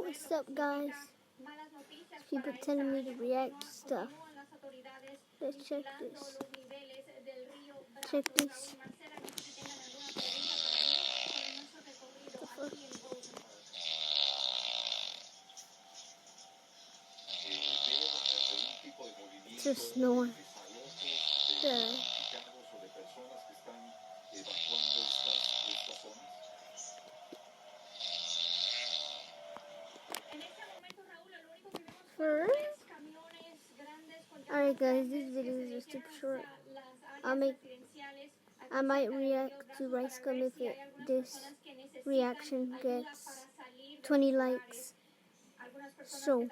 What's up, guys? People telling me to react to stuff. Let's check this. Check this. It's just snowing. Alright guys, these videos are super short. I might react to Rice Gum if this reaction gets 20 likes. So,